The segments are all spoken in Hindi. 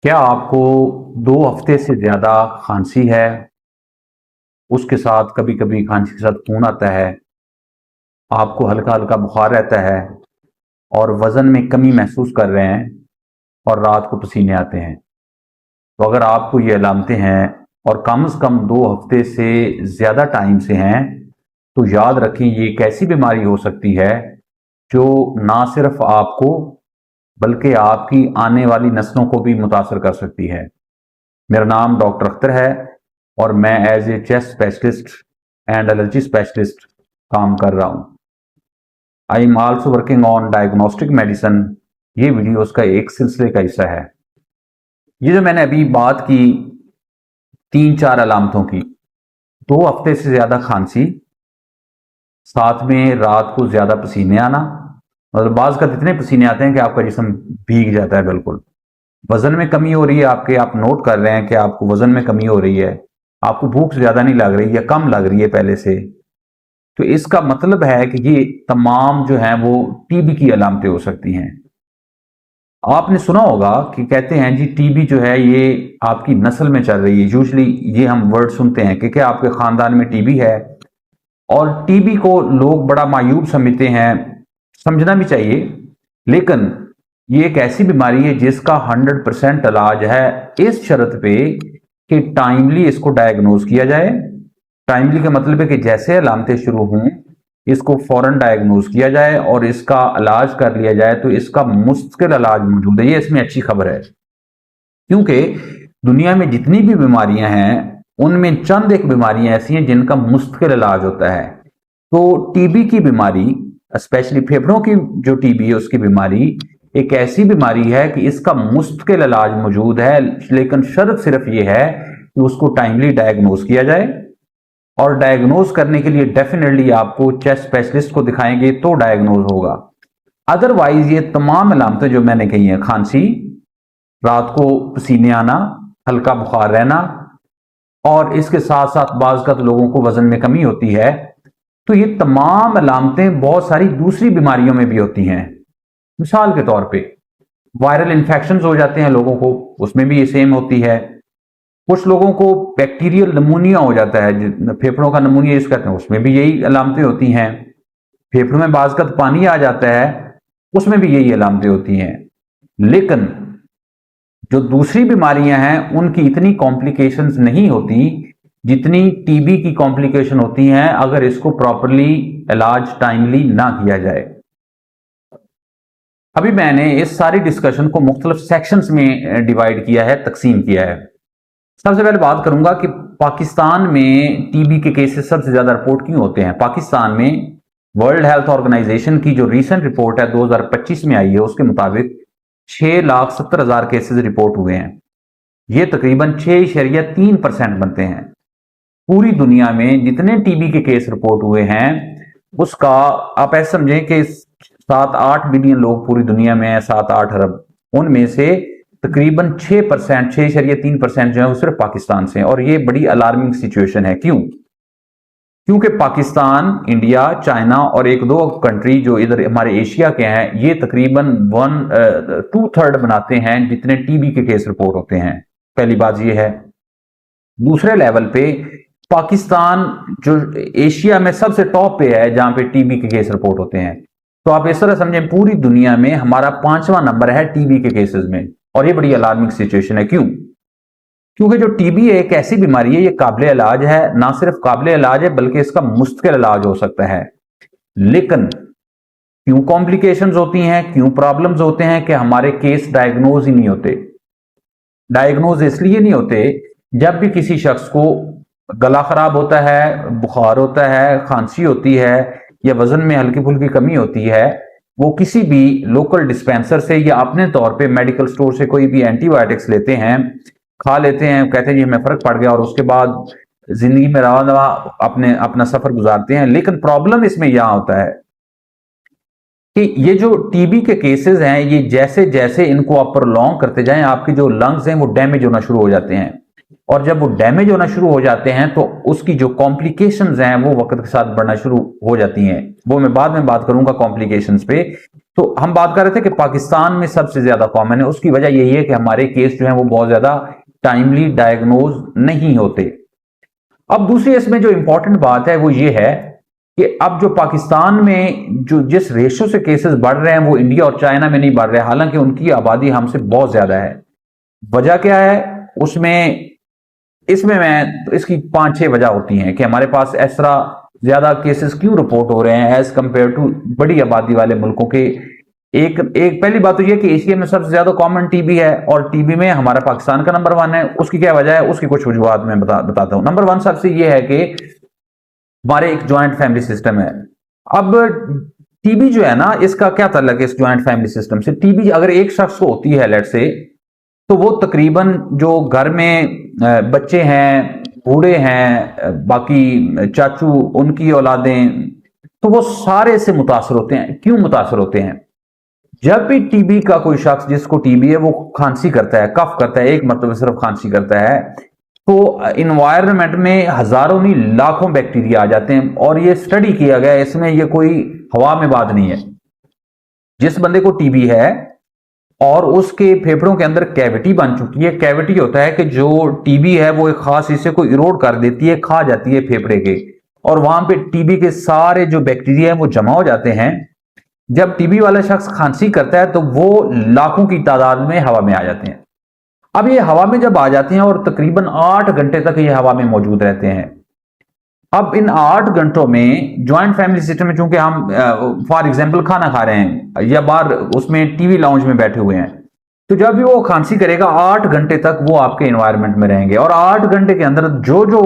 क्या आपको 2 हफ्ते से ज़्यादा खांसी है? उसके साथ कभी-कभी खांसी के साथ खून आता है, आपको हल्का-हल्का बुखार रहता है और वज़न में कमी महसूस कर रहे हैं और रात को पसीने आते हैं। तो अगर आपको ये अलामतें हैं और कम से कम 2 हफ्ते से ज़्यादा टाइम से हैं, तो याद रखें ये एक ऐसी बीमारी हो सकती है जो ना सिर्फ आपको बल्कि आपकी आने वाली नस्लों को भी मुतासर कर सकती है। मेरा नाम डॉक्टर अख्तर है और मैं as a chest specialist and allergy specialist काम कर रहा हूँ। I am also working on diagnostic medicine. ये वीडियो उसका एक सिलसिले का हिस्सा है। ये जो मैंने अभी बात की 3-4 अलामतों की, 2 हफ्ते से ज्यादा खांसी, साथ में रात को ज्यादा पसीने आना, मतलब बाज का इतने पसीने आते हैं कि आपका जिस्म भीग जाता है बिल्कुल। वजन में कमी हो रही है आपके, आप नोट कर रहे हैं कि आपको वजन में कमी हो रही है, आपको भूख ज्यादा नहीं लग रही या कम लग रही है पहले से, तो इसका मतलब है कि ये तमाम जो है वो टीबी की अलामतें हो सकती हैं। आपने सुना होगा कि कहते हैं जी टीबी जो है ये आपकी नस्ल में चल रही है। यूजली ये हम वर्ड सुनते हैं कि क्या आपके खानदान में टीबी है, और टीबी को लोग बड़ा मायूब समझते हैं, समझना भी चाहिए। लेकिन ये एक ऐसी बीमारी है जिसका 100% इलाज है, इस शर्त पे कि टाइमली इसको डायग्नोज किया जाए। टाइमली का मतलब है कि जैसे अलामतें शुरू हों इसको फौरन डायग्नोज किया जाए और इसका इलाज कर लिया जाए, तो इसका मुस्तकिल इलाज मौजूद है। ये इसमें अच्छी खबर है, क्योंकि दुनिया में जितनी भी बीमारियां हैं उनमें चंद एक बीमारियां ऐसी हैं जिनका मुस्तकिल इलाज होता है। तो टीबी की बीमारी, स्पेशली फेफड़ों की जो टीबी है उसकी बीमारी, एक ऐसी बीमारी है कि इसका मुस्तकिल इलाज मौजूद है, लेकिन शर्त सिर्फ ये है कि उसको टाइमली डायग्नोज किया जाए। और डायग्नोज करने के लिए डेफिनेटली आपको चेस्ट स्पेशलिस्ट को दिखाएंगे तो डायग्नोज होगा। अदरवाइज ये तमाम अलामतें जो मैंने कही हैं, खांसी, रात को पसीने आना, हल्का बुखार रहना, और इसके साथ साथ बाज़ का तो लोगों को वजन में कमी होती है, तो ये तमाम अलामतें बहुत सारी दूसरी बीमारियों में भी होती हैं। मिसाल के तौर पे वायरल इन्फेक्शन हो जाते हैं लोगों को, उसमें भी ये सेम होती है। कुछ लोगों को बैक्टीरियल नमूनिया हो जाता है, फेफड़ों का नमूनिया जिसको कहते हैं, उसमें भी यही अलामतें होती हैं। फेफड़ों में बाज़ का पानी आ जाता है, उसमें भी यही अलामतें होती हैं। लेकिन जो दूसरी बीमारियां हैं उनकी इतनी कॉम्प्लिकेशंस नहीं होती जितनी टीबी की कॉम्प्लिकेशन होती हैं अगर इसको प्रॉपरली इलाज टाइमली ना किया जाए। अभी मैंने इस सारी डिस्कशन को मुख्तलिफ सेक्शंस में डिवाइड किया है, तकसीम किया है। सबसे पहले बात करूंगा कि पाकिस्तान में टीबी के केसेस सबसे ज्यादा रिपोर्ट क्यों होते हैं। पाकिस्तान में वर्ल्ड हेल्थ ऑर्गेनाइजेशन की जो रीसेंट रिपोर्ट है 2025 में आई है, उसके मुताबिक 6,70,000 केसेस रिपोर्ट हुए हैं। ये तकरीबन 6.3% बनते हैं। पूरी दुनिया में जितने टीबी के केस रिपोर्ट हुए हैं उसका आप ऐसे समझें कि 7-8 बिलियन लोग पूरी दुनिया में हैं, 7-8 अरब, उनमें से तकरीबन 6%, 6.3% जो है वो सिर्फ पाकिस्तान से हैं। और ये बड़ी अलार्मिंग सिचुएशन है। क्यों? क्योंकि पाकिस्तान, इंडिया, चाइना और एक दो कंट्री जो इधर हमारे एशिया के हैं, ये तकरीबन 2/3 बनाते हैं जितने टीबी के केस रिपोर्ट होते हैं। पहली बात ये है। दूसरे लेवल पे पाकिस्तान जो एशिया में सबसे टॉप पे है जहां पे टीबी के केस रिपोर्ट होते हैं। तो आप इस तरह समझें पूरी दुनिया में हमारा 5वां नंबर है टीबी के केसेस में, और ये बड़ी अलार्मिंग सिचुएशन है। क्यों? क्योंकि जो टीबी है एक ऐसी बीमारी है, ये काबिल इलाज है, ना सिर्फ काबिल इलाज है बल्कि इसका मुश्किल इलाज हो सकता है। लेकिन क्यों कॉम्प्लिकेशंस होती हैं, क्यों प्रॉब्लम्स होते हैं कि हमारे केस डायग्नोज ही नहीं होते। डायग्नोज इसलिए नहीं होते, जब भी किसी शख्स को गला खराब होता है, बुखार होता है, खांसी होती है या वजन में हल्की फुल्की कमी होती है, वो किसी भी लोकल डिस्पेंसर से या अपने तौर पे मेडिकल स्टोर से कोई भी एंटीबायोटिक्स लेते हैं, खा लेते हैं, कहते हैं जी हमें फर्क पड़ गया, और उसके बाद जिंदगी में रवा दवा अपना सफर गुजारते हैं। लेकिन प्रॉब्लम इसमें यह होता है कि ये जो टीबी के केसेस हैं, ये जैसे जैसे इनको आप प्रोलॉन्ग करते जाएं, आपके जो लंग्स हैं वो डैमेज होना शुरू हो जाते हैं। और जब वो डैमेज होना शुरू हो जाते हैं तो उसकी जो कॉम्प्लिकेशंस हैं वो वक्त के साथ बढ़ना शुरू हो जाती हैं। वो मैं बाद में बात करूंगा कॉम्प्लिकेशंस पे। तो हम बात कर रहे थे कि पाकिस्तान में सबसे ज्यादा कॉमन है, उसकी वजह यही है कि हमारे केस जो है वो बहुत ज्यादा टाइमली डायग्नोज नहीं होते। अब दूसरी इसमें जो इंपॉर्टेंट बात है वो ये है कि अब जो पाकिस्तान में जो जिस रेशो से केसेस बढ़ रहे हैं वो इंडिया और चाइना में नहीं बढ़ रहे, हालांकि उनकी आबादी हमसे बहुत ज्यादा है। वजह क्या है उसमें, इसमें मैं तो इसकी 5-6 वजह होती हैं कि हमारे पास इस तरह ज्यादा केसेस क्यों रिपोर्ट हो रहे हैं एज कंपेयर टू बड़ी आबादी वाले मुल्कों के। एक एक पहली बात तो यह कि एशिया में सबसे ज्यादा कॉमन टीबी है और टीबी में हमारा पाकिस्तान का नंबर 1 है। उसकी क्या वजह है, उसकी कुछ वजूहत मैं बताता हूं। नंबर 1 सबसे यह है कि हमारे एक ज्वाइंट फैमिली सिस्टम है। अब टीबी जो है ना, इसका क्या ताल्लुक है इस ज्वाइंट फैमिली सिस्टम से। टीबी अगर एक शख्स को होती है लेट से, तो वो तकरीबन जो घर में बच्चे हैं, बूढ़े हैं, बाकी चाचू उनकी औलादें, तो वो सारे से मुतासर होते हैं। क्यों मुतासर होते हैं? जब भी टीबी का कोई शख्स जिसको टीबी है वो खांसी करता है, कफ करता है, एक मतलब सिर्फ खांसी करता है, तो इन्वायरमेंट में हजारों नहीं लाखों बैक्टीरिया आ जाते हैं। और ये स्टडी किया गया है, इसमें ये कोई हवा में बात नहीं है। जिस बंदे को टीबी है और उसके फेफड़ों के अंदर कैविटी बन चुकी है, कैविटी होता है कि जो टीबी है वो एक खास हिस्से को इरोड कर देती है, खा जाती है फेफड़े के, और वहां पे टीबी के सारे जो बैक्टीरिया है वो जमा हो जाते हैं। जब टीबी वाला शख्स खांसी करता है तो वो लाखों की तादाद में हवा में आ जाते हैं। अब ये हवा में जब आ जाते हैं और तकरीबन 8 घंटे तक ये हवा में मौजूद रहते हैं। अब इन 8 घंटों में ज्वाइंट फैमिली सिस्टम में चूंकि हम फॉर एग्जांपल खाना खा रहे हैं या बाहर उसमें टीवी लाउंज में बैठे हुए हैं, तो जब भी वो खांसी करेगा 8 घंटे तक वो आपके एनवायरनमेंट में रहेंगे, और 8 घंटे के अंदर जो जो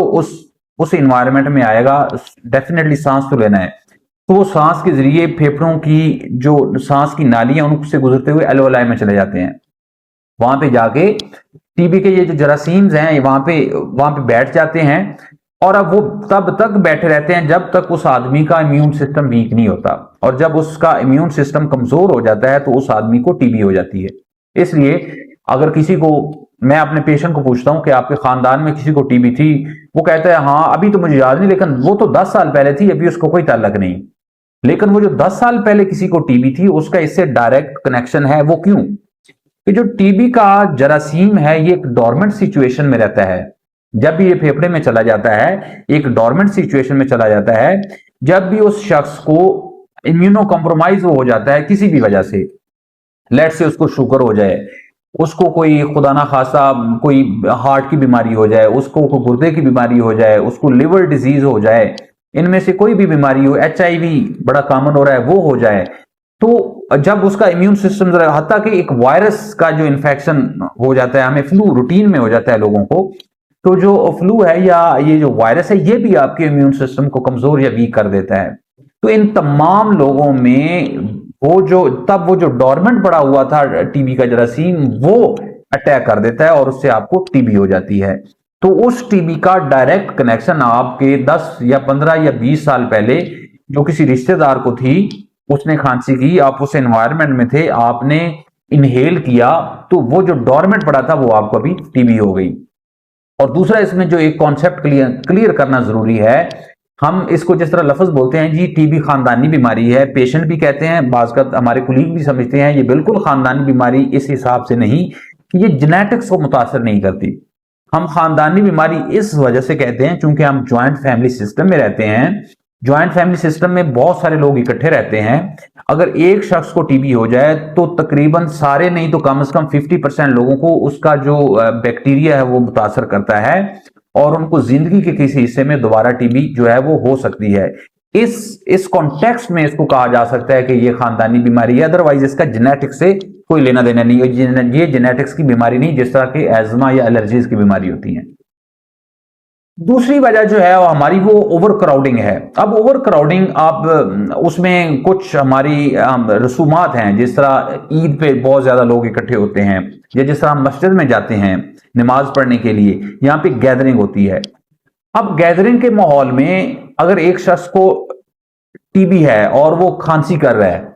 उस एनवायरनमेंट में आएगा डेफिनेटली सांस तो लेना है, तो वो सांस के जरिए फेफड़ों की जो सांस की नालियां उनसे गुजरते हुए एल्वेलाई में चले जाते हैं। वहां पे जाके टीबी के ये जो जरासीम्स हैं वहां पे बैठ जाते हैं, और अब वो तब तक बैठे रहते हैं जब तक उस आदमी का इम्यून सिस्टम वीक नहीं होता, और जब उसका इम्यून सिस्टम कमजोर हो जाता है तो उस आदमी को टीबी हो जाती है। इसलिए अगर किसी को, मैं अपने पेशेंट को पूछता हूं कि आपके खानदान में किसी को टीबी थी, वो कहता है हाँ अभी तो मुझे याद नहीं, लेकिन वो तो 10 साल पहले थी, अभी उसको कोई ताल्लुक नहीं। लेकिन वो जो 10 साल पहले किसी को टीबी थी उसका इससे डायरेक्ट कनेक्शन है। वो क्यों? कि जो टीबी का जरासीम है ये एक डोरमेंट सिचुएशन में रहता है। जब भी ये फेफड़े में चला जाता है एक डोरमेंट सिचुएशन में चला जाता है। जब भी उस शख्स को इम्यूनो कॉम्प्रोमाइज हो जाता है किसी भी वजह से, लेट से उसको शुगर हो जाए, उसको कोई खुदा ना खासा कोई हार्ट की बीमारी हो जाए, उसको कोई गुर्दे की बीमारी हो जाए, उसको लिवर डिजीज हो जाए, इनमें से कोई भी बीमारी हो, HIV बड़ा कॉमन हो रहा है वो हो जाए, तो जब उसका इम्यून सिस्टम, हत्ता कि एक वायरस का जो इन्फेक्शन हो जाता है, हमें फ्लू रूटीन में हो जाता है लोगों को, तो जो फ्लू है या ये जो वायरस है ये भी आपके इम्यून सिस्टम को कमजोर या वीक कर देता है। तो इन तमाम लोगों में वो जो डोरमेंट पड़ा हुआ था टीबी का जरासीम वो अटैक कर देता है और उससे आपको टीबी हो जाती है। तो उस टीबी का डायरेक्ट कनेक्शन आपके 10 या 15 या 20 साल पहले जो किसी रिश्तेदार को थी, उसने खांसी की, आप उस एनवायरनमेंट में थे, आपने इनहेल किया, तो वो जो डोरमेंट पड़ा था वो आपको अभी टीबी हो गई। और दूसरा इसमें जो एक कॉन्सेप्ट क्लियर करना जरूरी है, हम इसको जिस तरह लफ्ज बोलते हैं जी टीबी खानदानी बीमारी है, पेशेंट भी कहते हैं, बाज़ हमारे कुलीग भी समझते हैं, ये बिल्कुल खानदानी बीमारी इस हिसाब से नहीं कि ये जेनेटिक्स को मुतासर नहीं करती। हम खानदानी बीमारी इस वजह से कहते हैं चूंकि हम ज्वाइंट फैमिली सिस्टम में रहते हैं। ज्वाइंट फैमिली सिस्टम में बहुत सारे लोग इकट्ठे रहते हैं। अगर एक शख्स को टीबी हो जाए तो तकरीबन सारे नहीं तो कम से कम 50% लोगों को उसका जो बैक्टीरिया है वो मुतासर करता है और उनको जिंदगी के किसी हिस्से में दोबारा टीबी जो है वो हो सकती है। इस कॉन्टेक्स्ट में इसको कहा जा सकता है कि ये खानदानी बीमारी है, अदरवाइज इसका जेनेटिक्स से कोई लेना देना नहीं है। ये जेनेटिक्स की बीमारी नहीं जिस तरह के एजमा या एलर्जीज की बीमारी होती है। दूसरी वजह जो है वो हमारी वो ओवर क्राउडिंग है। अब ओवर क्राउडिंग आप उसमें कुछ हमारी रसूमात हैं, जिस तरह ईद पे बहुत ज्यादा लोग इकट्ठे होते हैं या जिस तरह हम मस्जिद में जाते हैं नमाज पढ़ने के लिए, यहाँ पे गैदरिंग होती है। अब गैदरिंग के माहौल में अगर एक शख्स को टीबी है और वो खांसी कर रहा है,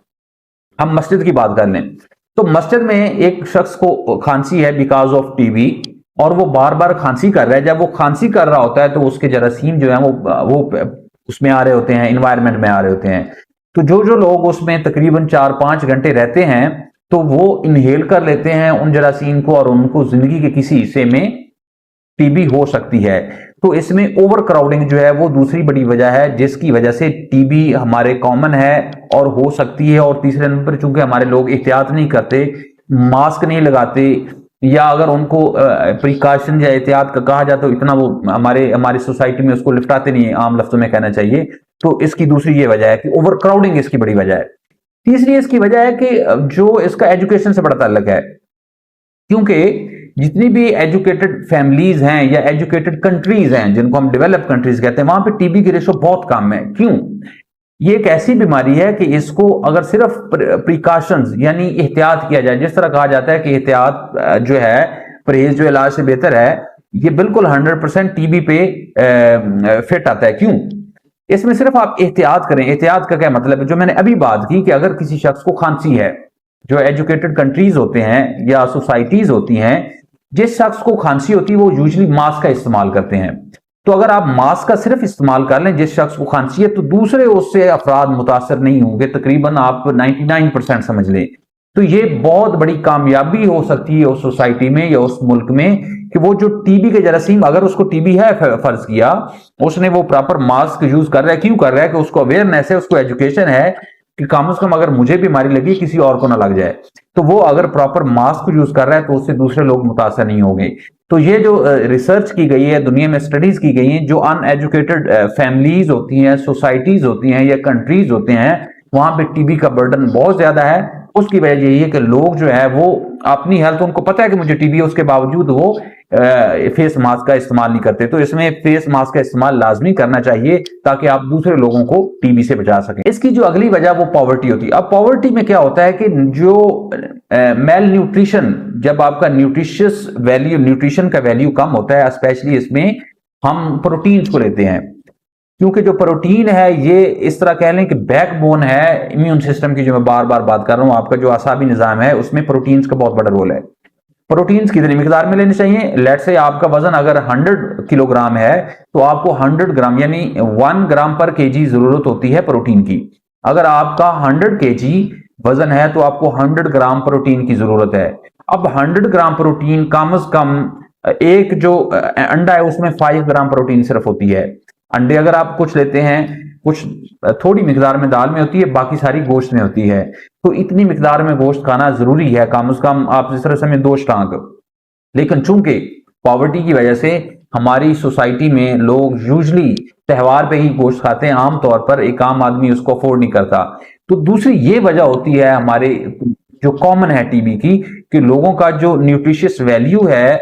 हम मस्जिद की बात कर लें तो मस्जिद में एक शख्स को खांसी है बिकॉज ऑफ टीबी, और वो बार बार खांसी कर रहा है, जब वो खांसी कर रहा होता है तो उसके जरासीम जो है वो उसमें आ रहे होते हैं, इन्वायरमेंट में आ रहे होते हैं। तो जो जो लोग उसमें तकरीबन 4-5 घंटे रहते हैं तो वो इनहेल कर लेते हैं उन जरासीम को, और उनको जिंदगी के किसी हिस्से में टीबी हो सकती है। तो इसमें ओवर क्राउडिंग जो है वो दूसरी बड़ी वजह है जिसकी वजह से टीबी हमारे कॉमन है और हो सकती है। और तीसरे नंबर पर चूंकि हमारे लोग एहतियात नहीं करते, मास्क नहीं लगाते, या अगर उनको प्रिकॉशन या एहतियात का कहा जाए तो इतना वो हमारी सोसाइटी में उसको लिपटाते नहीं है, आम लफ्जों में कहना चाहिए। तो इसकी दूसरी ये वजह है कि ओवर क्राउडिंग इसकी बड़ी वजह है। तीसरी इसकी वजह है कि जो इसका एजुकेशन से बड़ा ताल्लुक है, क्योंकि जितनी भी एजुकेटेड फैमिलीज हैं या एजुकेटेड कंट्रीज हैं जिनको हम डेवलप कंट्रीज कहते हैं, वहां पे टीबी की रेशो बहुत कम है। क्यों? ये एक ऐसी बीमारी है कि इसको अगर सिर्फ प्रिकॉशंस यानी एहतियात किया जाए, जिस तरह कहा जाता है कि एहतियात जो है परहेज जो इलाज से बेहतर है, ये बिल्कुल 100% टीबी पे फिट आता है। क्यों? इसमें सिर्फ आप एहतियात करें। एहतियात का क्या मतलब है? जो मैंने अभी बात की कि अगर किसी शख्स को खांसी है, जो एजुकेटेड कंट्रीज होते हैं या सोसाइटीज होती हैं, जिस शख्स को खांसी होती है वो यूजली मास्क का इस्तेमाल करते हैं। तो अगर आप मास्क का सिर्फ इस्तेमाल कर लें जिस शख्स को खांसी है, तो दूसरे उससे अफराद मुतासर नहीं होंगे, तकरीबन आप 99% समझ लें। तो ये बहुत बड़ी कामयाबी हो सकती है उस सोसाइटी में या उस मुल्क में कि वो जो टीबी के जरासीम, अगर उसको टीबी है, फर्ज किया उसने वो प्रॉपर मास्क यूज कर रहा है। क्यों कर रहा है? कि उसको अवेयरनेस है, उसको एजुकेशन है कि कम से कम अगर मुझे बीमारी लगी किसी और को ना लग जाए। तो वो अगर प्रॉपर मास्क यूज कर रहा है तो उससे दूसरे लोग मुतासर नहीं होंगे। तो ये जो रिसर्च की गई है, दुनिया में स्टडीज की गई हैं, जो अनएजुकेटेड फैमिलीज होती हैं, सोसाइटीज होती हैं या कंट्रीज होते हैं, वहां पे टीबी का बर्डन बहुत ज्यादा है। उसकी वजह यही है कि लोग जो है वो अपनी हेल्थ, उनको पता है कि मुझे टीबी है, उसके बावजूद वो फेस मास्क का इस्तेमाल नहीं करते। तो इसमें फेस मास्क का इस्तेमाल लाजमी करना चाहिए ताकि आप दूसरे लोगों को टीबी से बचा सकें। इसकी जो अगली वजह वो पॉवर्टी होती है। अब पॉवर्टी में क्या होता है कि जो मेल न्यूट्रिशन, जब आपका न्यूट्रिशियस वैल्यू, न्यूट्रिशन का वैल्यू कम होता है, स्पेशली इसमें हम प्रोटीन्स को लेते हैं, क्योंकि जो प्रोटीन है ये इस तरह कह लें कि बैकबोन है इम्यून सिस्टम की, जो मैं बार बार बात कर रहा हूं। आपका जो आसाबी निजाम है उसमें प्रोटीन्स का बहुत बड़ा रोल है। प्रोटीन्स कितनी मिकदार में लेने चाहिए? लेट से आपका वजन अगर 100 किलोग्राम है तो आपको 100 ग्राम यानी 1 ग्राम पर केजी जरूरत होती है प्रोटीन की। अगर आपका 100 केजी वजन है तो आपको 100 ग्राम प्रोटीन की जरूरत है। अब 100 ग्राम प्रोटीन कम से कम, एक जो अंडा है उसमें 5 ग्राम प्रोटीन सिर्फ होती है। अंडे अगर आप कुछ लेते हैं, कुछ थोड़ी मिकदार में दाल में होती है, बाकी सारी गोश्त में होती है। तो इतनी मिकदार में गोश्त खाना जरूरी है, कम से कम आप जिस तरह से 2 टांग। लेकिन चूंकि पॉवर्टी की वजह से हमारी सोसाइटी में लोग यूजली त्यौहार पे ही गोश्त खाते हैं, आमतौर पर एक आम आदमी उसको अफोर्ड नहीं करता। तो दूसरी ये वजह होती है हमारे जो कॉमन है टीबी की, कि लोगों का जो न्यूट्रिशियस वैल्यू है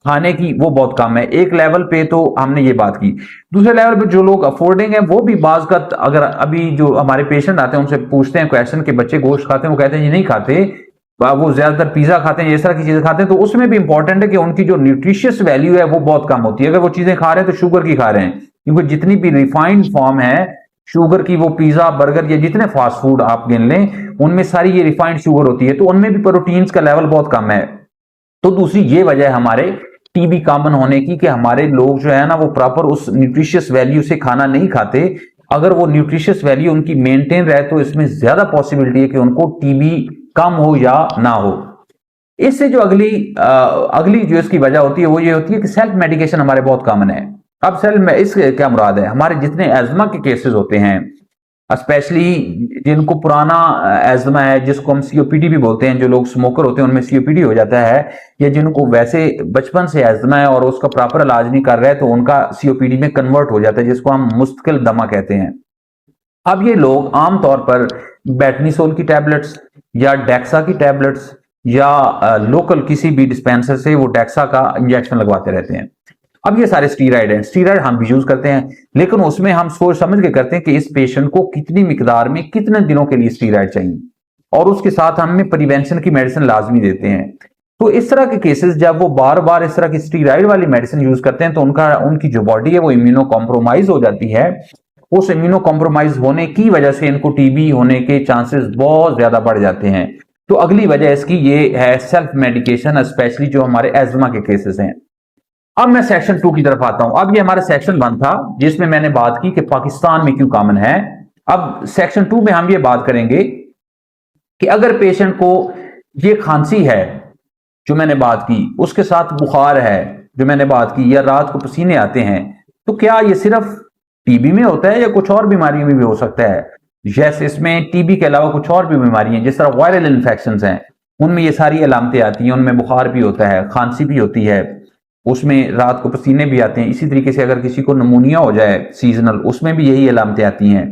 खाने की वो बहुत कम है। एक लेवल पे तो हमने ये बात की, दूसरे लेवल पे जो लोग अफोर्डिंग है वो भी बाज का, अगर अभी जो हमारे पेशेंट आते हैं उनसे पूछते हैं क्वेश्चन कि बच्चे गोश्त खाते हैं, वो कहते हैं ये नहीं खाते, वो ज्यादातर पिज्जा खाते हैं, इस तरह की चीजें खाते हैं। तो उसमें भी इंपॉर्टेंट है कि उनकी जो न्यूट्रिशियस वैल्यू है वो बहुत कम होती है। अगर वो चीजें खा रहे हैं तो शुगर की खा रहे हैं, क्योंकि जितनी भी रिफाइंड फॉर्म है शुगर की, वो पिज्जा, बर्गर या जितने फास्ट फूड आप गिन लें, उनमें सारी ये रिफाइंड शुगर होती है। तो उनमें भी प्रोटीन्स का लेवल बहुत कम है। तो दूसरी ये वजह है हमारे टीबी कॉमन होने की, कि हमारे लोग जो है ना वो प्रॉपर उस न्यूट्रिशियस वैल्यू से खाना नहीं खाते। अगर वो न्यूट्रिशियस वैल्यू उनकी मेंटेन रहे तो इसमें ज्यादा पॉसिबिलिटी है कि उनको टीबी कम हो या ना हो। इससे जो अगली जो इसकी वजह होती है वो ये होती है कि सेल्फ मेडिकेशन हमारे बहुत कॉमन है। अब सेल्फ में इस क्या मुराद है? हमारे जितने एजमा के केसेस होते हैं, स्पेशली जिनको पुराना एजमा है, जिसको हम सीओपीडी भी बोलते हैं, जो लोग स्मोकर होते हैं उनमें सीओपीडी हो जाता है, या जिनको वैसे बचपन से एजमा है और उसका प्रॉपर इलाज नहीं कर रहे तो उनका सीओपीडी में कन्वर्ट हो जाता है, जिसको हम मुस्तकिल दमा कहते हैं। अब ये लोग आमतौर पर बेटनीसोल की टैबलेट्स या डेक्सा की टैबलेट्स या लोकल किसी भी डिस्पेंसर से वो डेक्सा का इंजेक्शन लगवाते रहते हैं। अब ये सारे स्टीराइड हैं, स्टीराइड हम भी यूज करते हैं, लेकिन उसमें हम सोच समझ के करते हैं कि इस पेशेंट को कितनी मिकदार में कितने दिनों के लिए स्टीराइड चाहिए, और उसके साथ हमें प्रिवेंशन की मेडिसिन लाजमी देते हैं। तो इस तरह के केसेस जब वो बार बार इस तरह की स्टीराइड वाली मेडिसिन यूज करते हैं तो उनकी जो बॉडी है वो इम्यूनो कॉम्प्रोमाइज हो जाती है। उस इम्यूनो कॉम्प्रोमाइज होने की वजह से इनको टीबी होने के चांसेस बहुत ज्यादा बढ़ जाते हैं। तो अगली वजह इसकी ये है सेल्फ मेडिकेशन, स्पेशली जो हमारे एजमा के केसेस हैं। अब मैं सेक्शन 2 की तरफ आता हूं। अब ये हमारा सेक्शन 1 था जिसमें मैंने बात की कि पाकिस्तान में क्यों कॉमन है। अब सेक्शन 2 में हम ये बात करेंगे कि अगर पेशेंट को ये खांसी है जो मैंने बात की, उसके साथ बुखार है जो मैंने बात की, या रात को पसीने आते हैं, तो क्या ये सिर्फ टीबी में होता है या कुछ और बीमारियों में भी हो सकता है? यस, इसमें टीबी के अलावा कुछ और भी बीमारियां जिस तरह वायरल इन्फेक्शन हैं उनमें ये सारी अलामतें आती हैं। उनमें बुखार भी होता है, खांसी भी होती है, उसमें रात को पसीने भी आते हैं। इसी तरीके से अगर किसी को नमूनिया हो जाए सीजनल, उसमें भी यही अलामतें आती हैं।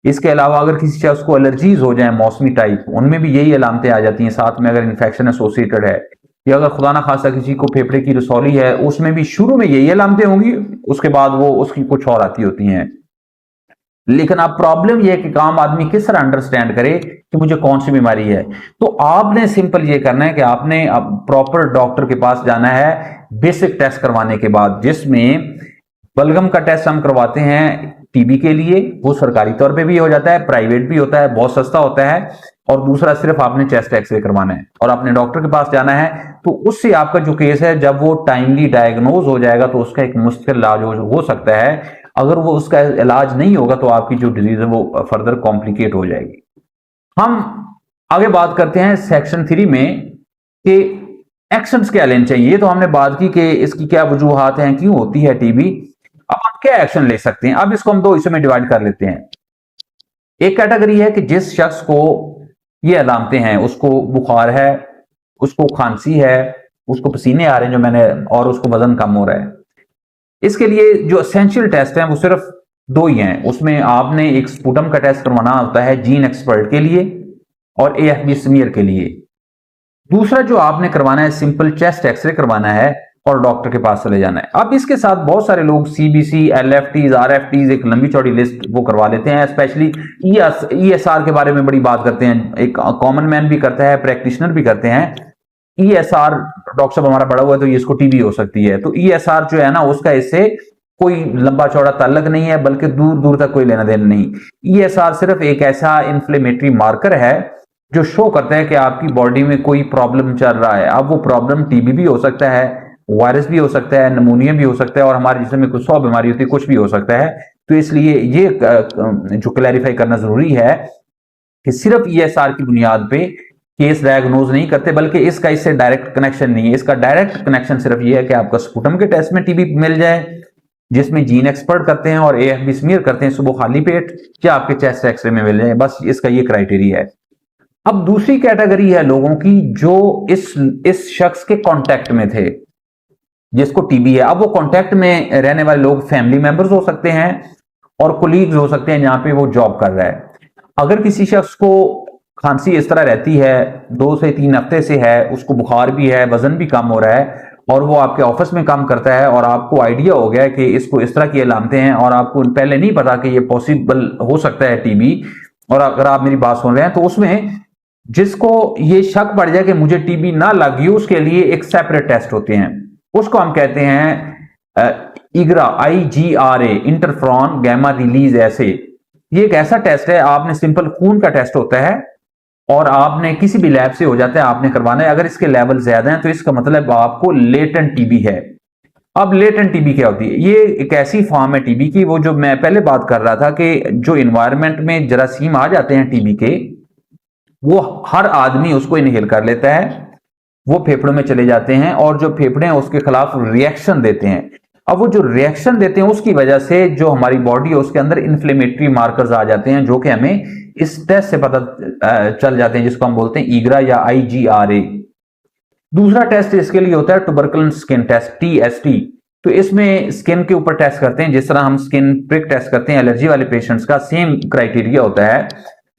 इसके अलावा अगर किसी शख्स को एलर्जीज हो जाए मौसमी टाइप, उनमें भी यही अलामतें आ जाती हैं। साथ में अगर इन्फेक्शन एसोसिएटेड है, या अगर खुदा ना खासा किसी को फेफड़े की रसौली है, उसमें भी शुरू में यही अलामतें होंगी, उसके बाद वो उसकी कुछ और आती होती हैं। लेकिन अब प्रॉब्लम यह है कि आम आदमी किस तरह अंडरस्टैंड करे कि मुझे कौन सी बीमारी है। तो आपने सिंपल ये करना है कि आपने अब प्रॉपर डॉक्टर के पास जाना है बेसिक टेस्ट करवाने के बाद, जिसमें बलगम का टेस्ट हम करवाते हैं टीबी के लिए, वो सरकारी तौर पे भी हो जाता है, प्राइवेट भी होता है, बहुत सस्ता होता है। और दूसरा सिर्फ आपने चेस्ट एक्सरे करवाना है और अपने डॉक्टर के पास जाना है। तो उससे आपका जो केस है, जब वो टाइमली डायग्नोज हो जाएगा तो उसका एक मुश्किल इलाज हो सकता है। अगर वो उसका इलाज नहीं होगा तो आपकी जो डिजीज है वो फर्दर कॉम्प्लिकेट हो जाएगी। हम आगे बात करते हैं सेक्शन 3 में कि एक्शंस क्या लेने चाहिए। ये तो हमने बात की कि इसकी क्या वजूहात हैं, क्यों होती है टीबी। अब हम क्या एक्शन ले सकते हैं। अब इसको हम दो हिस्सों में डिवाइड कर लेते हैं। एक कैटेगरी है कि जिस शख्स को ये अलामतें हैं, उसको बुखार है, उसको खांसी है, उसको पसीने आ रहे हैं जो मैंने, और उसको वजन कम हो रहा है। इसके लिए जो एसेंशियल टेस्ट हैं वो सिर्फ दो ही हैं। उसमें आपने एक स्पुटम का टेस्ट करवाना होता है जीन एक्सपर्ट के लिए और एएफबी स्मीयर के लिए। दूसरा जो आपने करवाना है सिंपल चेस्ट एक्सरे करवाना है और डॉक्टर के पास चले जाना है। अब इसके साथ बहुत सारे लोग सीबीसी, एलएफटीज, आरएफटीज, एक लंबी चौड़ी लिस्ट वो करवा लेते हैं। स्पेशली ईएसआर के बारे में बड़ी बात करते हैं, एक कॉमन मैन भी करता है, प्रैक्टिशनर भी करते हैं। ईएसआर, डॉक्टर साहब हमारा बड़ा हुआ है तो ये इसको टीबी हो सकती है। तो ईएसआर जो है ना, उसका इससे कोई लंबा चौड़ा ताल्लुक नहीं है, बल्कि दूर दूर तक कोई लेना देना नहीं। ईएसआर सिर्फ एक ऐसा इन्फ्लेमेटरी मार्कर है जो शो करता है कि आपकी बॉडी में कोई प्रॉब्लम चल रहा है। अब वो प्रॉब्लम टीबी भी हो सकता है, वायरस भी हो सकता है, नमूनिया भी हो सकता है, और हमारे जिस्म में कुछ 100 बीमारी होती है, कुछ भी हो सकता है। तो इसलिए ये जो क्लैरिफाई करना जरूरी है कि सिर्फ ईएसआर की बुनियाद पे केस डायग्नोज नहीं करते, बल्कि इसका इससे डायरेक्ट कनेक्शन नहीं है। इसका डायरेक्ट कनेक्शन सिर्फ ये है कि आपका स्पुटम के टेस्ट में टीबी मिल जाए, जिसमें जीन एक्सपर्ट करते हैं और एएफबी स्मीयर करते हैं सुबह खाली पेट, या आपके चेस्ट एक्सरे में मिल जाए। बस इसका ये क्राइटेरिया है। अब दूसरी कैटेगरी है लोगों की जो इस शख्स के कांटेक्ट में थे जिसको टीबी है। अब वो कांटेक्ट में रहने वाले लोग फैमिली मेंबर्स हो सकते हैं और कोलीग्स हो सकते हैं जहां पे वो जॉब कर रहा है। अगर किसी शख्स को खांसी इस तरह रहती है, 2 से 3 हफ्ते से है, उसको बुखार भी है, वजन भी कम हो रहा है, और वो आपके ऑफिस में काम करता है, और आपको आइडिया हो गया कि इसको इस तरह की अलामतें हैं, और आपको पहले नहीं पता कि ये पॉसिबल हो सकता है टीबी, और अगर आप मेरी बात सुन रहे हैं तो उसमें जिसको ये शक पड़ जाए कि मुझे टीबी ना लगी, उसके लिए एक सेपरेट टेस्ट होते हैं। उसको हम कहते हैं इग्रा, IGRA, इंटरफ्रॉन गैमा रिलीज एसे। ये एक ऐसा टेस्ट है, आपने सिंपल खून का टेस्ट होता है और आपने किसी भी लैब से हो जाता है, आपने करवाना है। अगर इसके लेवल ज्यादा हैं तो इसका मतलब आपको लेटेंट टीबी है। अब लेटेंट टीबी क्या होती है? ये एक ऐसी फॉर्म है टीबी की, वो जो मैं पहले बात कर रहा था कि जो इन्वायरमेंट में जरासीम आ जाते हैं टीबी के, वो हर आदमी उसको इनहेल कर लेता है, वो फेफड़ों में चले जाते हैं, और जो फेफड़े हैं उसके खिलाफ रिएक्शन देते हैं। अब वो जो रिएक्शन देते हैं उसकी वजह से जो हमारी बॉडी है उसके अंदर इन्फ्लेमेटरी मार्कर्स आ जाते हैं, जो कि हमें इस टेस्ट से पता चल जाते हैं, जिसको हम बोलते हैं ईग्रा या IGRA। दूसरा टेस्ट इसके लिए होता है ट्यूबरकुलन स्किन टेस्ट, TST। तो इसमें स्किन के ऊपर टेस्ट करते हैं, जिस तरह हम स्किन प्रिक टेस्ट करते हैं एलर्जी वाले पेशेंट्स का, सेम क्राइटेरिया होता है।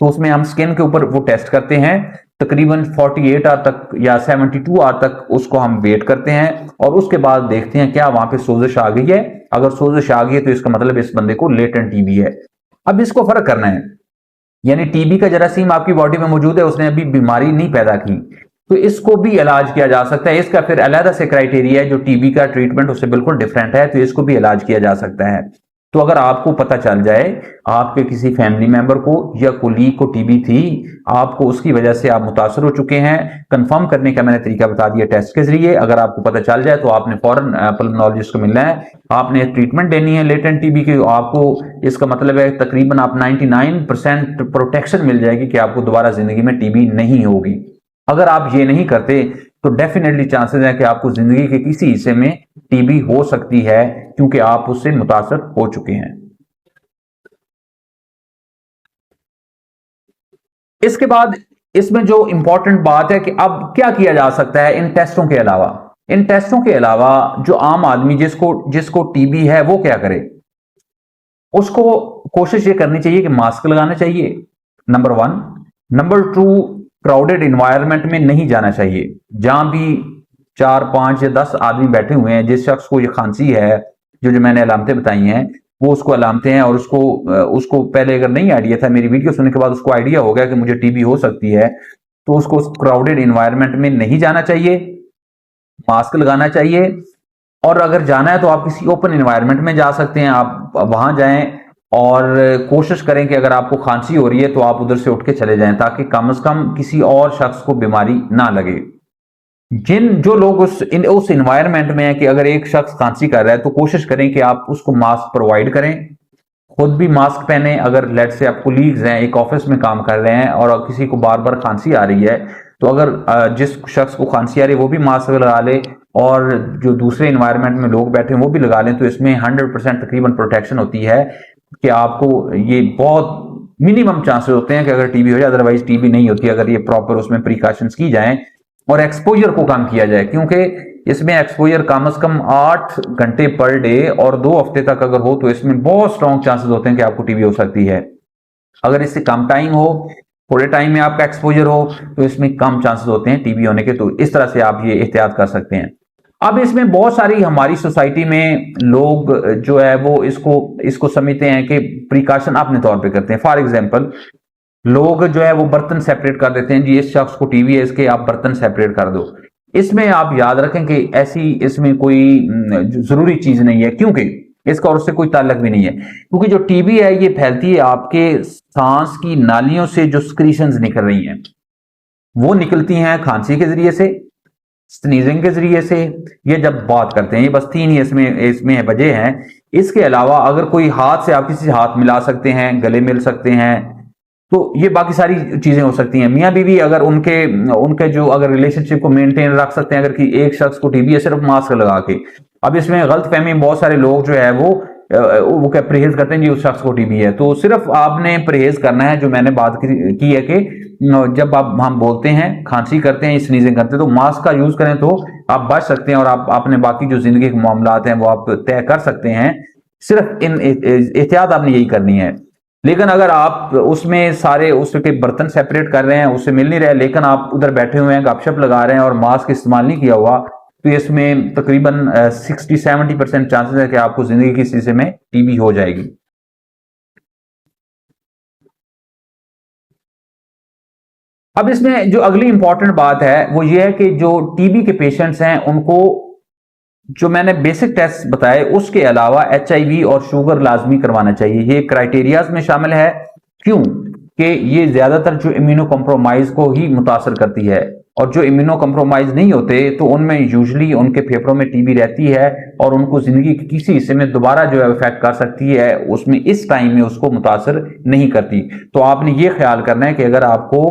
तो उसमें हम स्किन के ऊपर वो टेस्ट करते हैं, तकरीबन 48 आवर तक या 72 आवर तक उसको हम वेट करते हैं, और उसके बाद देखते हैं क्या वहां पे सोजिश आ गई है। अगर सोजिश आ गई है तो इसका मतलब इस बंदे को लेटेंट टीबी है। अब इसको फर्क करना है, यानी टीबी का जरासीम आपकी बॉडी में मौजूद है, उसने अभी बीमारी नहीं पैदा की, तो इसको भी इलाज किया जा सकता है। इसका फिर अलग से क्राइटेरिया है, जो टीबी का ट्रीटमेंट उससे बिल्कुल डिफरेंट है, तो इसको भी इलाज किया जा सकता है। तो अगर आपको पता चल जाए आपके किसी फैमिली मेंबर को या कोलीग को टीबी थी, आपको उसकी वजह से आप मुतासर हो चुके हैं, कंफर्म करने का मैंने तरीका बता दिया टेस्ट के जरिए। अगर आपको पता चल जाए तो आपने फौरन पल्मोनोलॉजिस्ट को मिलना है, आपने ट्रीटमेंट देनी है लेटेंट टीबी की। आपको इसका मतलब है तकरीबन आप 99% प्रोटेक्शन मिल जाएगी कि आपको दोबारा जिंदगी में टीबी नहीं होगी। अगर आप ये नहीं करते तो डेफिनेटली चांसेस है कि आपको जिंदगी के किसी हिस्से में टीबी हो सकती है, क्योंकि आप उससे मुतासर हो चुके हैं। इसके बाद इसमें जो इंपॉर्टेंट बात है कि अब क्या किया जा सकता है इन टेस्टों के अलावा। इन टेस्टों के अलावा जो आम आदमी जिसको जिसको टीबी है वो क्या करे, उसको कोशिश ये करनी चाहिए कि मास्क लगाना चाहिए, नंबर 1। नंबर 2, क्राउडेड इन्वायरमेंट में नहीं जाना चाहिए। जहां भी 4, 5 या 10 आदमी बैठे हुए हैं, जिस शख्स को ये खांसी है, जो मैंने अलामतें बताई हैं वो उसको अलामतें हैं, और उसको पहले अगर नहीं आइडिया था, मेरी वीडियो सुनने के बाद उसको आइडिया हो गया कि मुझे टीबी हो सकती है, तो उसको क्राउडेड इन्वायरमेंट में नहीं जाना चाहिए, मास्क लगाना चाहिए। और अगर जाना है तो आप किसी ओपन इन्वायरमेंट में जा सकते हैं, आप वहां जाएं और कोशिश करें कि अगर आपको खांसी हो रही है तो आप उधर से उठ के चले जाएं, ताकि कम से कम किसी और शख्स को बीमारी ना लगे। जो लोग उस इन्वायरमेंट में है कि अगर एक शख्स खांसी कर रहा है तो कोशिश करें कि आप उसको मास्क प्रोवाइड करें, खुद भी मास्क पहने। अगर लेट से आप कोलीग्स हैं, एक ऑफिस में काम कर रहे हैं और किसी को बार बार खांसी आ रही है, तो अगर जिस शख्स को खांसी आ रही है वो भी मास्क लगा ले और जो दूसरे इन्वायरमेंट में लोग बैठे हैं वो भी लगा लें, तो इसमें 100% तकरीबन प्रोटेक्शन होती है कि आपको ये बहुत मिनिमम चांसेस होते हैं कि अगर टीबी हो जाए, अदरवाइज टीबी नहीं होती अगर ये प्रॉपर उसमें प्रिकॉशंस की जाएं और एक्सपोजर को कम किया जाए। क्योंकि इसमें एक्सपोजर कम से कम 8 घंटे पर डे और 2 हफ्ते तक अगर हो तो इसमें बहुत स्ट्रॉन्ग चांसेस होते हैं कि आपको टीबी हो सकती है। अगर इससे कम टाइम हो, थोड़े टाइम में आपका एक्सपोजर हो, तो इसमें कम चांसेस होते हैं टीबी होने के। तो इस तरह से आप ये एहतियात कर सकते हैं। अब इसमें बहुत सारी हमारी सोसाइटी में लोग जो है वो इसको समझते हैं कि प्रिकॉशन अपने तौर पे करते हैं। फॉर एग्जांपल, लोग जो है वो बर्तन सेपरेट कर देते हैं, जी इस शख्स को टीबी है इसके आप बर्तन सेपरेट कर दो। इसमें आप याद रखें कि ऐसी इसमें कोई जरूरी चीज नहीं है, क्योंकि इसका और उससे कोई ताल्लुक भी नहीं है। क्योंकि जो टीबी है ये फैलती है आपके सांस की नालियों से, जो स्क्रीशंस निकल रही हैं वो निकलती हैं खांसी के जरिए से, स्नीजिंग के जरिए से, ये जब बात करते हैं। ये बस 3 ही इसमें वजह हैं। इसके अलावा अगर कोई हाथ से आप किसी से हाथ मिला सकते हैं, गले मिल सकते हैं, तो ये बाकी सारी चीजें हो सकती हैं। मियाँ बीवी अगर उनके जो अगर रिलेशनशिप को मेंटेन रख सकते हैं, अगर कि एक शख्स को टीबी है सिर्फ मास्क लगा के। अब इसमें गलत फहमी बहुत सारे लोग जो है वो क्या परहेज करते हैं जी उस शख्स को टीबी है, तो सिर्फ आपने परहेज करना है। जो मैंने बात की है कि जब हम बोलते हैं, खांसी करते हैं, स्नीजिंग करते हैं, तो मास्क का यूज करें तो आप बच सकते हैं और आप अपने बाकी जो जिंदगी के मामलात हैं वो आप तय कर सकते हैं। सिर्फ इन एहतियात आपने यही करनी है। लेकिन अगर आप उसमें सारे उसके बर्तन सेपरेट कर रहे हैं, उससे मिल नहीं रहे, लेकिन आप उधर बैठे हुए हैं, गपशप लगा रहे हैं और मास्क इस्तेमाल नहीं किया हुआ, तो इसमें तकरीबन 60-70% चांसेस है कि आपको जिंदगी की किसी में टीबी हो जाएगी। अब इसमें जो अगली इंपॉर्टेंट बात है वो ये है कि जो टीबी के पेशेंट्स हैं उनको जो मैंने बेसिक टेस्ट बताए उसके अलावा एचआईवी और शुगर लाजमी करवाना चाहिए। ये क्राइटेरियाज में शामिल है। क्यों कि ये ज्यादातर जो इम्यूनो कॉम्प्रोमाइज को ही मुतासर करती है, और जो इम्यूनो कॉम्प्रोमाइज नहीं होते तो उनमें यूजली उनके फेफड़ों में टीबी रहती है और उनको जिंदगी के किसी हिस्से में दोबारा जो है इफेक्ट कर सकती है, उसमें इस टाइम में उसको मुतासर नहीं करती। तो आपने ये ख्याल करना है कि अगर आपको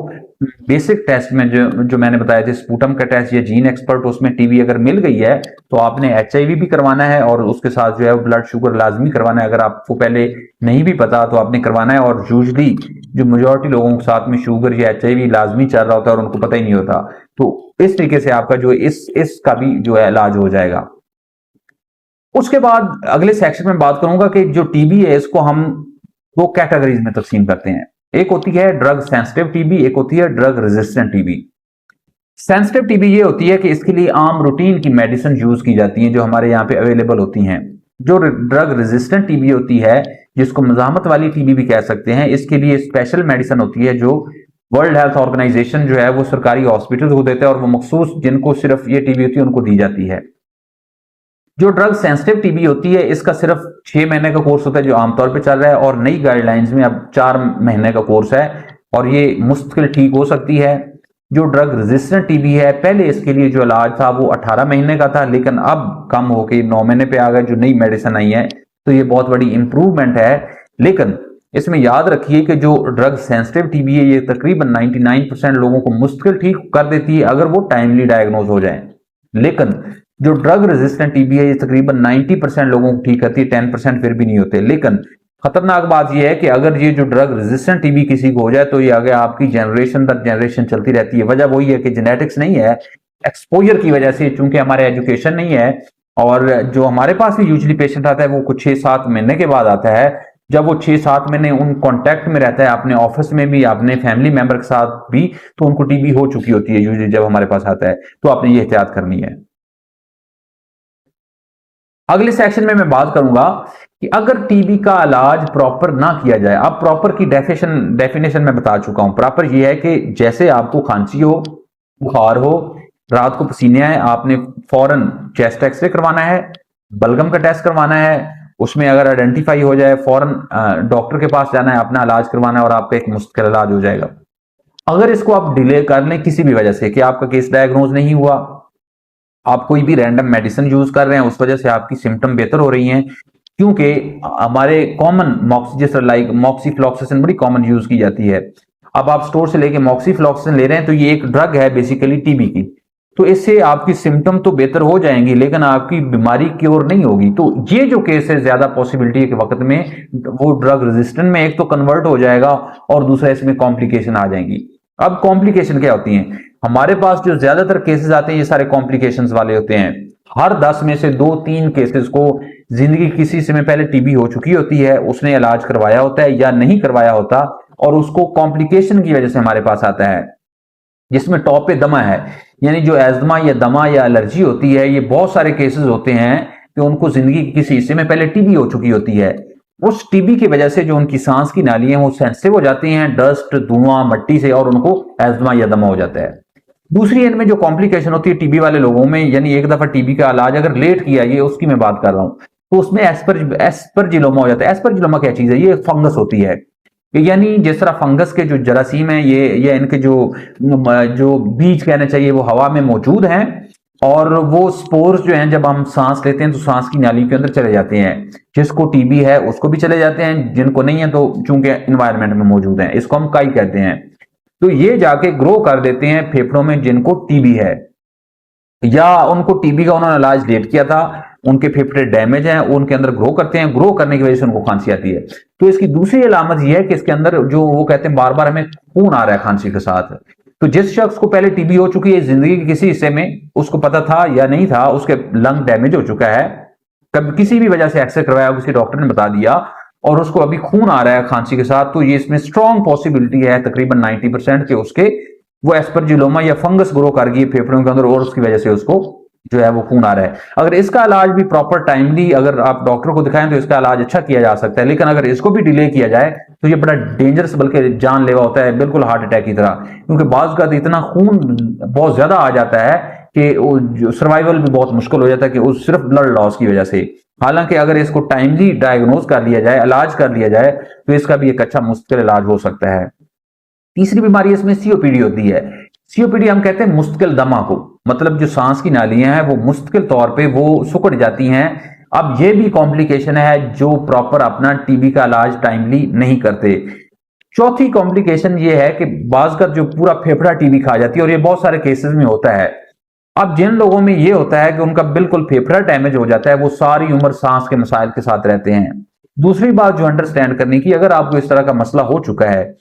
बेसिक टेस्ट में जो मैंने बताया थे, स्पूटम का टेस्ट या जीन एक्सपर्ट, उसमें टीबी अगर मिल गई है तो आपने एचआईवी भी करवाना है और उसके साथ जो है ब्लड शुगर लाजमी करवाना है। अगर आपको पहले नहीं भी पता तो आपने करवाना है। और यूजली जो मेजोरिटी लोगों के साथ में शुगर या एचआईवी लाजमी चल रहा होता है और उनको पता ही नहीं होता, तो इस तरीके से आपका जो इसका भी जो है इलाज हो जाएगा। उसके बाद अगले सेक्शन में बात करूंगा कि जो टीबी है इसको हम 2 कैटेगरीज में तकसीम करते हैं। एक होती है ड्रग सेंसिटिव टीबी, एक होती है drug resistant TB. Sensitive TB ये होती है कि इसके लिए आम रूटीन की मेडिसिन यूज की जाती हैं जो हमारे यहाँ पे अवेलेबल होती हैं। जो ड्रग रेजिस्टेंट टीबी होती है, जिसको मजामत वाली टीबी भी कह सकते हैं, इसके लिए स्पेशल मेडिसिन होती है जो वर्ल्ड हेल्थ ऑर्गेनाइजेशन जो है वो सरकारी हॉस्पिटल को देता है और वो मखसूस जिनको सिर्फ ये टीबी होती है उनको दी जाती है। जो ड्रग सेंसिटिव टीबी होती है इसका सिर्फ 6 महीने का कोर्स होता है जो आमतौर पे चल रहा है, और नई गाइडलाइंस में अब 4 महीने का कोर्स है और ये मुश्किल ठीक हो सकती है। जो ड्रग रेजिस्टेंट टीबी है, पहले इसके लिए जो इलाज था वो 18 महीने का था, लेकिन अब कम होके 9 महीने पे आ गया जो नई मेडिसिन आई है, तो ये बहुत बड़ी इंप्रूवमेंट है। लेकिन इसमें याद रखिए कि जो ड्रग सेंसिटिव टीबी है ये तकरीबन 99% लोगों को मुश्किल ठीक कर देती है अगर वो टाइमली डायग्नोज हो जाए, लेकिन जो ड्रग रेजिस्टेंट टीबी है ये तकरीबन 90% लोगों को ठीक करती है, 10% फिर भी नहीं होते। लेकिन खतरनाक बात यह है कि अगर ये जो ड्रग रेजिस्टेंट टीबी किसी को हो जाए तो ये आगे आपकी जनरेशन दर जनरेशन चलती रहती है। वजह वही है कि जेनेटिक्स नहीं है, एक्सपोजर की वजह से, चूंकि हमारे एजुकेशन नहीं है, और जो हमारे पास भी यूजली पेशेंट आता है वो कुछ 6-7 महीने के बाद आता है, जब वो 6-7 महीने उन कांटेक्ट में रहता है अपने ऑफिस में भी, अपने फैमिली मेंबर के साथ भी, तो उनको टीबी हो चुकी होती है यूजली जब हमारे पास आता है। तो आपने ये एहतियात करनी है। अगले सेक्शन में मैं बात करूंगा कि अगर टीबी का इलाज प्रॉपर ना किया जाए। अब प्रॉपर की डेफिनेशन मैं बता चुका हूं। प्रॉपर ये है कि जैसे आपको खांसी हो, बुखार हो, रात को पसीने आए, आपने फौरन चेस्ट एक्सरे करवाना है, बलगम का टेस्ट करवाना है, उसमें अगर आइडेंटिफाई हो जाए फौरन डॉक्टर के पास जाना है, अपना इलाज करवाना है और आपका एक मुश्किल इलाज हो जाएगा। अगर इसको आप डिले कर लें किसी भी वजह से कि आपका केस डायग्नोज नहीं हुआ, आप कोई भी रैंडम मेडिसिन यूज कर रहे हैं, उस वजह से आपकी सिम्टम बेहतर हो रही हैं, क्योंकि हमारे कॉमन मॉक्सिजिस्टर लाइक मॉक्सीफ्लॉक्सासिन बड़ी कॉमन यूज की जाती है। अब आप स्टोर से लेके मॉक्सीफ्लॉक्सासिन ले रहे हैं तो ये एक ड्रग है बेसिकली टीबी की, तो इससे आपकी सिम्टम तो बेहतर हो जाएंगी लेकिन आपकी बीमारी क्योर नहीं होगी। तो ये जो केस है ज्यादा पॉसिबिलिटी है कि वक्त में वो ड्रग रेजिस्टेंट में एक तो कन्वर्ट हो जाएगा और दूसरा इसमें कॉम्प्लिकेशन आ जाएंगी। अब कॉम्प्लिकेशन क्या होती हैं? हमारे पास जो ज्यादातर केसेस आते हैं ये सारे कॉम्प्लिकेशंस वाले होते हैं। हर 10 में से 2-3 केसेस को जिंदगी किसी समय पहले टीबी हो चुकी होती है, उसने इलाज करवाया होता है या नहीं करवाया होता, और उसको कॉम्प्लिकेशन की वजह से हमारे पास आता है, जिसमें टॉप पे दमा है। यानी जो एजमा या दमा या एलर्जी होती है, ये बहुत सारे केसेस होते हैं कि उनको जिंदगी के किसी हिस्से में पहले टीबी हो चुकी होती है। उस टीबी की वजह से जो उनकी सांस की नाली है वो सेंसिटिव हो जाती हैं डस्ट, धुआं, मट्टी से, और उनको एजमा या दमा हो जाता है। दूसरी एंड में जो कॉम्प्लिकेशन होती है टीबी वाले लोगों में, यानी एक दफा टीबी का इलाज अगर लेट किया, ये उसकी मैं बात कर रहा हूं, तो उसमें एस्परजिलोमा हो जाता है। एस्परजिलोमा क्या चीज है? ये फंगस होती है। यानी जिस तरह फंगस के जो जरासीम है, ये इनके जो बीज कहना चाहिए वो हवा में मौजूद हैं, और वो स्पोर्स जो हैं जब हम सांस लेते हैं तो सांस की नाली के अंदर चले जाते हैं। जिसको टीबी है उसको भी चले जाते हैं, जिनको नहीं है तो चूंकि एनवायरमेंट में मौजूद है, इसको हम काई कहते हैं। तो ये जाके ग्रो कर देते हैं फेफड़ों में जिनको टीबी है, या उनको टीबी का उन्होंने इलाज लेट किया था, उनके फेफड़े डैमेज हैं, उनके अंदर ग्रो करते हैं, ग्रो करने की वजह से उनको खांसी आती है। तो इसकी दूसरी अलामत यह है कि इसके अंदर जो वो कहते हैं बार बार हमें खून आ रहा है खांसी के साथ। तो जिस शख्स को पहले टीबी हो चुकी है जिंदगी के किसी हिस्से में, उसको पता था या नहीं था, उसके लंग डैमेज हो चुका है, कभी किसी भी वजह से एक्सरे करवाया, किसी डॉक्टर ने बता दिया, और उसको अभी खून आ रहा है खांसी के साथ, तो ये इसमें स्ट्रॉन्ग पॉसिबिलिटी है तकरीबन 90% के उसके वो एस्परजिलोमा या फंगस ग्रो कर गई फेफड़ों के अंदर, और उसकी वजह से उसको जो है वो खून आ रहा है। अगर इसका इलाज भी प्रॉपर टाइमली अगर आप डॉक्टर को दिखाएं तो इसका इलाज अच्छा किया जा सकता है, लेकिन अगर इसको भी डिले किया जाए तो ये बड़ा डेंजरस बल्कि जानलेवा होता है, बिल्कुल हार्ट अटैक की तरह, क्योंकि बाज़ का इतना खून बहुत ज्यादा आ जाता है कि सर्वाइवल भी बहुत मुश्किल हो जाता है कि उस सिर्फ ब्लड लॉस की वजह से। हालांकि अगर इसको टाइमली डायग्नोज कर लिया जाए, इलाज कर लिया जाए, तो इसका भी एक अच्छा मुश्किल इलाज हो सकता है। तीसरी बीमारी इसमें सीओपीडी होती है। सीओपीडी हम कहते हैं मुश्किल दमा को, मतलब जो सांस की नालियां हैं वो मुश्किल तौर पे वो सुकड़ जाती हैं। अब ये भी कॉम्प्लिकेशन है जो प्रॉपर अपना टीबी का इलाज टाइमली नहीं करते। चौथी कॉम्प्लिकेशन ये है कि बाज़ का जो पूरा फेफड़ा टीबी खा जाती है, और ये बहुत सारे केसेस में होता है। अब जिन लोगों में ये होता है कि उनका बिल्कुल फेफड़ा डैमेज हो जाता है, वो सारी उम्र सांस के मसाइल के साथ रहते हैं। दूसरी बात जो अंडरस्टैंड करने की, अगर आपको इस तरह का मसला हो चुका है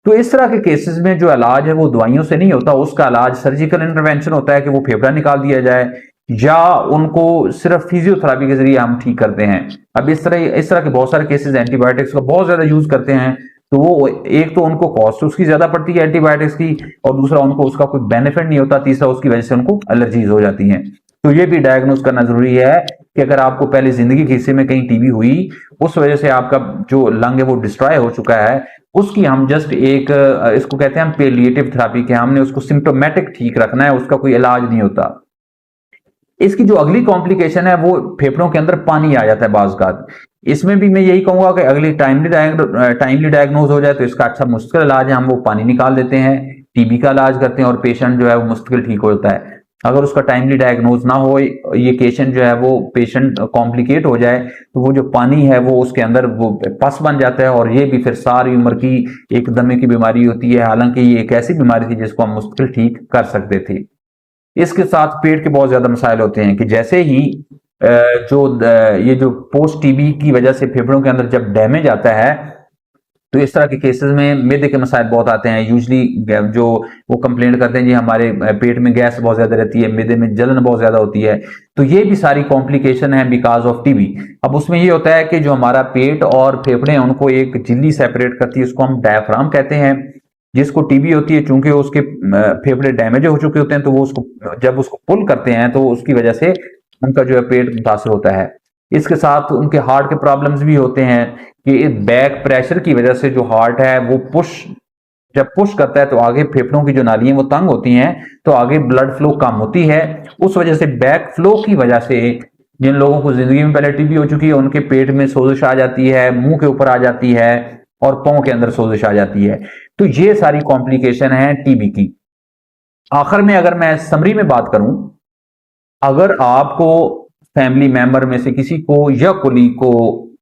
तो इस तरह के केसेस में जो इलाज है वो दवाइयों से नहीं होता, उसका इलाज सर्जिकल इंटरवेंशन होता है कि वो फेफड़ा निकाल दिया जाए, या उनको सिर्फ फिजियोथेरेपी के जरिए हम ठीक करते हैं। अब इस तरह के बहुत सारे केसेस एंटीबायोटिक्स का बहुत ज्यादा यूज करते हैं, तो वो एक तो उनको कॉस्ट उसकी ज्यादा पड़ती है एंटीबायोटिक्स की, और दूसरा उनको उसका कोई बेनिफिट नहीं होता, तीसरा उसकी वजह से उनको एलर्जीज हो जाती हैं। तो ये भी डायग्नोज करना जरूरी है कि अगर आपको पहले जिंदगी के हिस्से में कहीं टीबी हुई, उस वजह से आपका जो लंग है वो डिस्ट्रॉय हो चुका है, उसकी हम जस्ट एक इसको कहते हैं हम पेलिएटिव थेरेपी के, हमने उसको सिम्टोमेटिक ठीक रखना है, उसका कोई इलाज नहीं होता। इसकी जो अगली कॉम्प्लिकेशन है वो फेफड़ों के अंदर पानी आ जाता है बाज़। इसमें भी मैं यही कहूंगा कि अगली टाइमली डायग्नोज हो जाए तो इसका अच्छा मुश्किल इलाज है, हम वो पानी निकाल देते हैं, टीबी का इलाज करते हैं और पेशेंट जो है वो मुश्किल ठीक होता है। अगर उसका टाइमली डायग्नोज ना हो, ये पेशेंट जो है वो पेशेंट कॉम्प्लिकेट हो जाए, तो वो जो पानी है वो उसके अंदर वो पस बन जाता है और ये भी फिर सारी उम्र की एक दमे की बीमारी होती है। हालांकि ये एक ऐसी बीमारी थी जिसको हम मुश्किल ठीक कर सकते थे। इसके साथ पेट के बहुत ज्यादा मसाइल होते हैं कि जैसे ही ये जो पोस्ट टीबी की वजह से फेफड़ों के अंदर जब डैमेज आता है, तो इस तरह के केसेस में मैदे के मसाइल बहुत आते हैं। यूजली जो वो कंप्लेंट करते हैं जी हमारे पेट में गैस बहुत ज्यादा रहती है, मैदे में जलन बहुत ज्यादा होती है, तो ये भी सारी कॉम्प्लिकेशन है बिकॉज ऑफ टीबी। अब उसमें ये होता है कि जो हमारा पेट और फेफड़े हैं उनको एक झिल्ली सेपरेट करती है, उसको हम डायफ्राम कहते हैं। जिसको टीबी होती है, चूंकि उसके फेफड़े डैमेज हो चुके होते हैं, तो वो उसको जब उसको पुल करते हैं तो उसकी वजह से उनका जो है पेट मुतासर होता है। इसके साथ उनके हार्ट के प्रॉब्लम्स भी होते हैं कि बैक प्रेशर की वजह से जो हार्ट है वो जब पुश करता है तो आगे फेफड़ों की जो नालियां वो तंग होती हैं, तो आगे ब्लड फ्लो कम होती है। उस वजह से बैक फ्लो की वजह से जिन लोगों को जिंदगी में पहले टीबी हो चुकी है उनके पेट में सोजिश आ जाती है, मुंह के ऊपर आ जाती है और पांव के अंदर सोजिश आ जाती है। तो ये सारी कॉम्प्लिकेशन है टीबी की। आखिर में अगर मैं समरी में बात करूं, अगर आपको फैमिली मेंबर में से किसी को या कोलीग को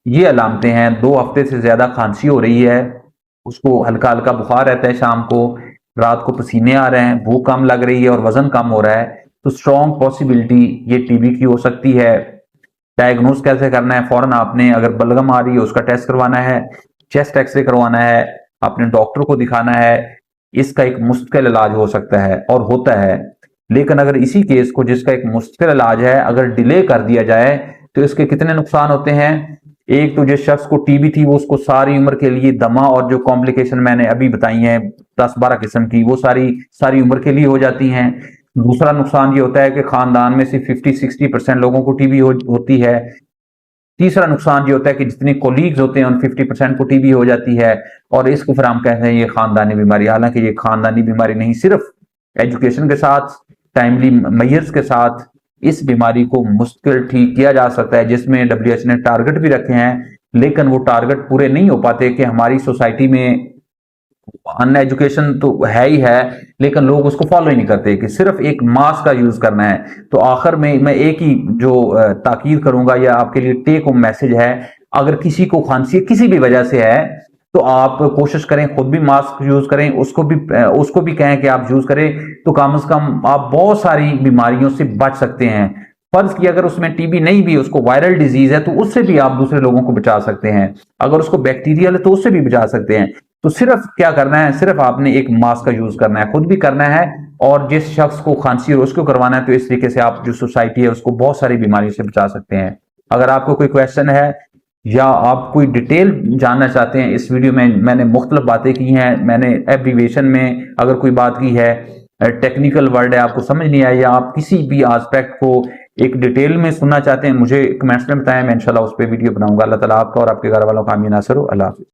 ये अलामतें हैं, 2 हफ्ते से ज्यादा खांसी हो रही है, उसको हल्का हल्का बुखार रहता है, शाम को रात को पसीने आ रहे हैं, भूख कम लग रही है और वजन कम हो रहा है, तो स्ट्रॉन्ग पॉसिबिलिटी ये टीबी की हो सकती है। डायग्नोज कैसे करना है? फौरन आपने अगर बलगम आ रही है उसका टेस्ट करवाना है, चेस्ट एक्सरे करवाना है, अपने डॉक्टर को दिखाना है। इसका एक मुश्किल इलाज हो सकता है और होता है, लेकिन अगर इसी केस को जिसका एक मुश्किल इलाज है अगर डिले कर दिया जाए तो इसके कितने नुकसान होते हैं। एक तो जिस शख्स को टीबी थी वो उसको सारी उम्र के लिए दमा और जो कॉम्प्लिकेशन मैंने अभी बताई हैं 10-12 किस्म की, वो सारी सारी उम्र के लिए हो जाती हैं। दूसरा नुकसान ये होता है कि खानदान में से 50-60% लोगों को टीबी होती है। तीसरा नुकसान ये होता है कि जितने कोलीग्स होते हैं उन 50% को टीबी हो जाती है और इसको फिर हम कहते हैं ये खानदानी बीमारी। हालांकि ये खानदानी बीमारी नहीं, सिर्फ एजुकेशन के साथ, टाइमली मैयर्स के साथ इस बीमारी को मुश्किल ठीक किया जा सकता है, जिसमें WHO ने टारगेट भी रखे हैं, लेकिन वो टारगेट पूरे नहीं हो पाते कि हमारी सोसाइटी में अन एजुकेशन तो है ही है, लेकिन लोग उसको फॉलो ही नहीं करते कि सिर्फ एक मास्क का यूज करना है। तो आखिर में मैं एक ही जो ताकीद करूंगा या आपके लिए टेक होम मैसेज है, अगर किसी को खांसी किसी भी वजह से है तो आप कोशिश करें खुद भी मास्क यूज करें, उसको भी कहें कि आप यूज करें, तो कम से कम आप बहुत सारी बीमारियों से बच सकते हैं। फर्ज की अगर उसमें टीबी नहीं भी, उसको वायरल डिजीज है, तो उससे भी आप दूसरे लोगों को बचा सकते हैं। अगर उसको बैक्टीरियल है तो उससे भी बचा सकते हैं। तो सिर्फ क्या करना है, सिर्फ आपने एक मास्क का यूज करना है, खुद भी करना है और जिस शख्स को खांसी हो उसको करवाना है। तो इस तरीके से आप जो सोसाइटी है उसको बहुत सारी बीमारियों से बचा सकते हैं। अगर आपको कोई क्वेश्चन है या आप कोई डिटेल जानना चाहते हैं, इस वीडियो में मैंने मुख्तलिफ बातें की हैं, मैंने एब्रीवेशन में अगर कोई बात की है, टेक्निकल वर्ड है आपको समझ नहीं आया, या आप किसी भी एस्पेक्ट को एक डिटेल में सुनना चाहते हैं, मुझे कमेंट्स में बताएं, मैं इंशाल्लाह उस पर वीडियो बनाऊंगा। अल्लाह ताला आपका और आपके घर वालों का आमीन नासिर हो। अल्लाह हाफिज़।